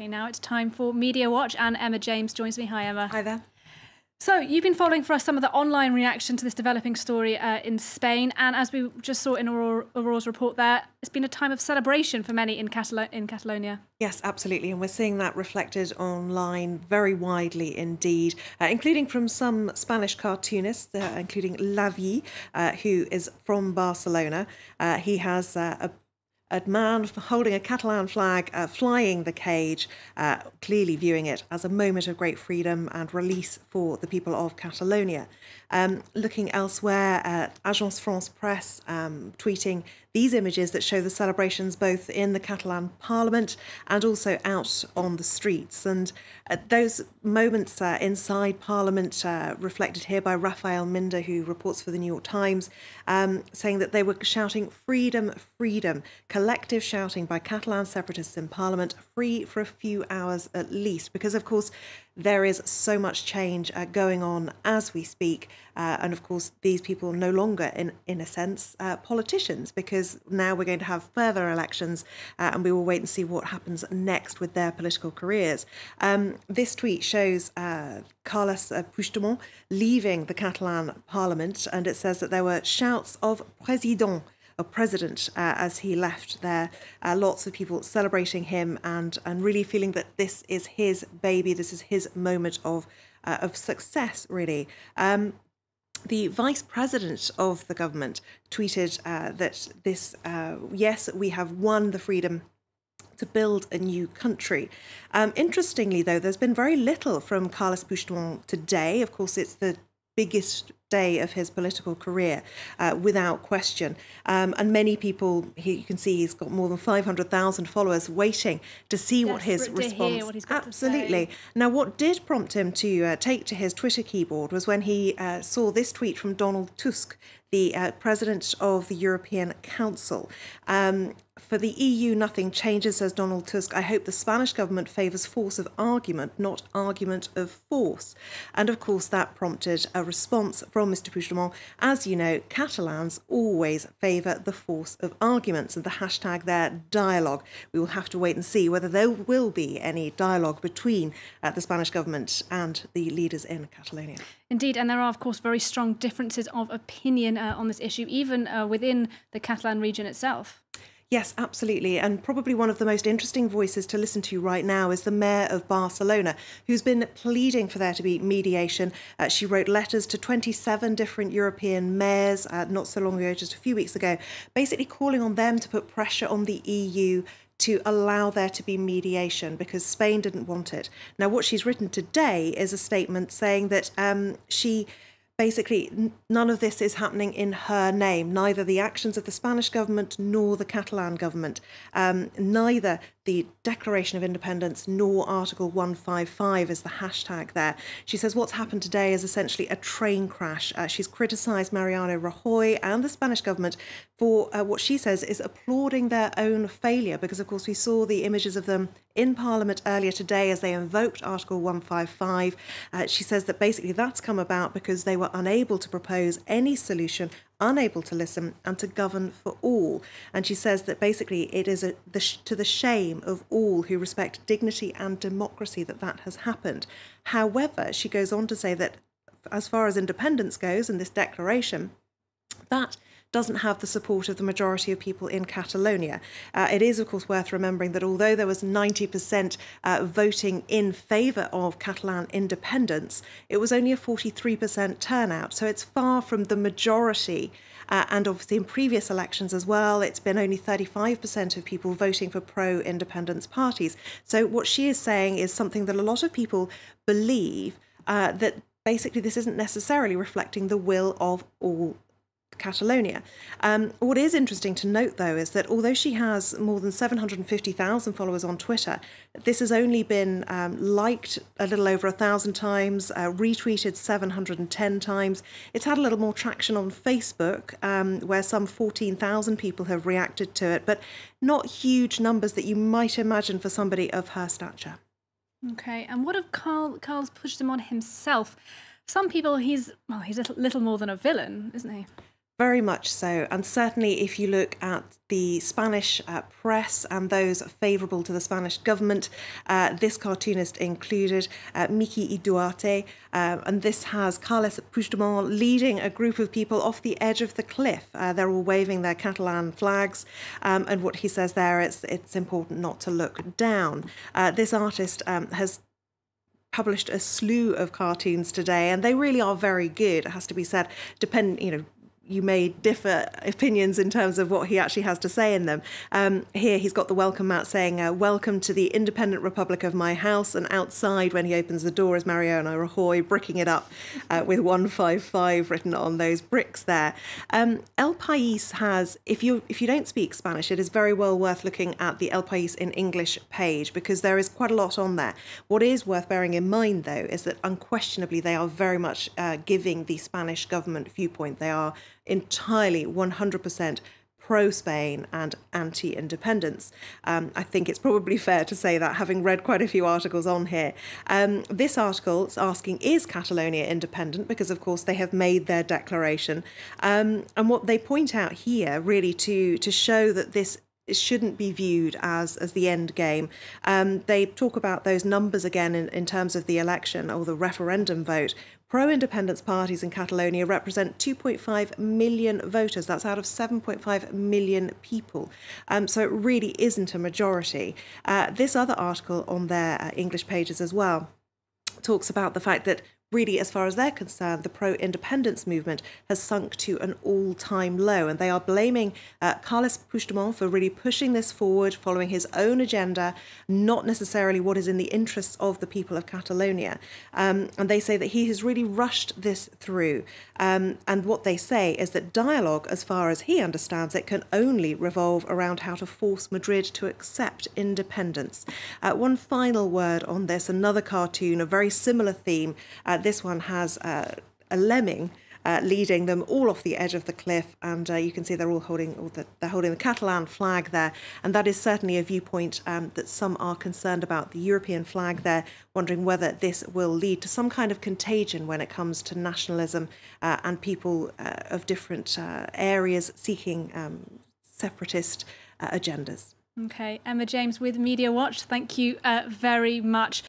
Okay, now it's time for Media Watch, and Emma James joins me. Hi, Emma. Hi there. So you've been following for us some of the online reaction to this developing story in Spain, and as we just saw in Aurora's report there, it's been a time of celebration for many in Catalonia. Yes, absolutely. And we're seeing that reflected online very widely indeed, including from some Spanish cartoonists, including Lavi, who is from Barcelona. He has a man holding a Catalan flag, flying the cage, clearly viewing it as a moment of great freedom and release for the people of Catalonia. Looking elsewhere, Agence France Presse tweeting these images that show the celebrations both in the Catalan Parliament and also out on the streets. And those moments inside Parliament reflected here by Rafael Minder, who reports for the New York Times, saying that they were shouting freedom, freedom, collective shouting by Catalan separatists in Parliament, free for a few hours at least, because of course there is so much change going on as we speak. And of course, these people are no longer, in a sense, politicians, because now we're going to have further elections and we will wait and see what happens next with their political careers. This tweet shows Carles Puigdemont leaving the Catalan Parliament, and it says that there were shouts of Président, a president, as he left there. Lots of people celebrating him and really feeling that this is his baby, this is his moment of success, really. The vice president of the government tweeted that this, yes, we have won the freedom to build a new country. Interestingly, though, there's been very little from Carles Puigdemont today. Of course, it's the biggest day of his political career, without question. And many people, you can see he's got more than 500,000 followers waiting to see what his response. What he's got Absolutely. to say. Now, what did prompt him to take to his Twitter keyboard was when he saw this tweet from Donald Tusk, the president of the European Council. For the EU, nothing changes, says Donald Tusk. I hope the Spanish government favours force of argument, not argument of force. And of course, that prompted a response from Mr. Puigdemont. As you know, Catalans always favour the force of arguments, and the hashtag there, dialogue. We will have to wait and see whether there will be any dialogue between the Spanish government and the leaders in Catalonia. Indeed, and there are, of course, very strong differences of opinion on this issue, even within the Catalan region itself. Yes, absolutely. And probably one of the most interesting voices to listen to right now is the mayor of Barcelona, who's been pleading for there to be mediation. She wrote letters to 27 different European mayors not so long ago, just a few weeks ago, basically calling on them to put pressure on the EU to allow there to be mediation because Spain didn't want it. Now, what she's written today is a statement saying that basically, none of this is happening in her name, neither the actions of the Spanish government nor the Catalan government, neither the Declaration of Independence nor Article 155 is the hashtag there. She says what's happened today is essentially a train crash. She's criticised Mariano Rajoy and the Spanish government for what she says is applauding their own failure, because of course we saw the images of them in Parliament earlier today as they invoked Article 155. She says that basically that's come about because they were unable to propose any solution, unable to listen and to govern for all. And she says that basically it is to the shame of all who respect dignity and democracy that has happened. However, she goes on to say that as far as independence goes and this declaration, that doesn't have the support of the majority of people in Catalonia. It is, of course, worth remembering that although there was 90% voting in favour of Catalan independence, it was only a 43% turnout. So it's far from the majority. And obviously in previous elections as well, it's been only 35% of people voting for pro-independence parties. So what she is saying is something that a lot of people believe, that basically this isn't necessarily reflecting the will of all Catalonia. What is interesting to note, though, is that although she has more than 750,000 followers on Twitter, this has only been liked a little over 1,000 times, retweeted 710 times. It's had a little more traction on Facebook, where some 14,000 people have reacted to it, but not huge numbers that you might imagine for somebody of her stature. Okay, and what of Carles Puigdemont himself? Some people, he's a little more than a villain, isn't he? Very much so. And certainly if you look at the Spanish press and those favourable to the Spanish government, this cartoonist included Miki y Duarte, and this has Carles Puigdemont leading a group of people off the edge of the cliff. They're all waving their Catalan flags, and what he says there is it's important not to look down. This artist has published a slew of cartoons today, and they really are very good, it has to be said. You may differ opinions in terms of what he actually has to say in them. Here he's got the welcome mat saying, welcome to the independent republic of my house, and outside when he opens the door is Mariano Rajoy bricking it up with 155 written on those bricks there. El País has, if you don't speak Spanish, it is very well worth looking at the El País in English page, because there is quite a lot on there. What is worth bearing in mind, though, is that unquestionably they are very much giving the Spanish government viewpoint. They are entirely 100% pro-Spain and anti-independence. I think it's probably fair to say that, having read quite a few articles on here. This article is asking, is Catalonia independent? Because, of course, they have made their declaration. And what they point out here, really, to show that this shouldn't be viewed as the end game. They talk about those numbers again in terms of the election or the referendum vote. Pro-independence parties in Catalonia represent 2.5 million voters. That's out of 7.5 million people. So it really isn't a majority. This other article on their English pages as well talks about the fact that really, as far as they're concerned, the pro-independence movement has sunk to an all-time low, and they are blaming Carles Puigdemont for really pushing this forward, following his own agenda, not necessarily what is in the interests of the people of Catalonia. And they say that he has really rushed this through. And what they say is that dialogue, as far as he understands it, can only revolve around how to force Madrid to accept independence. One final word on this, another cartoon, a very similar theme. This one has a lemming leading them all off the edge of the cliff, and you can see they're all holding the Catalan flag there, and that is certainly a viewpoint that some are concerned about. The European flag there, wondering whether this will lead to some kind of contagion when it comes to nationalism and people of different areas seeking separatist agendas. Okay, Emma James with MediaWatch, thank you very much.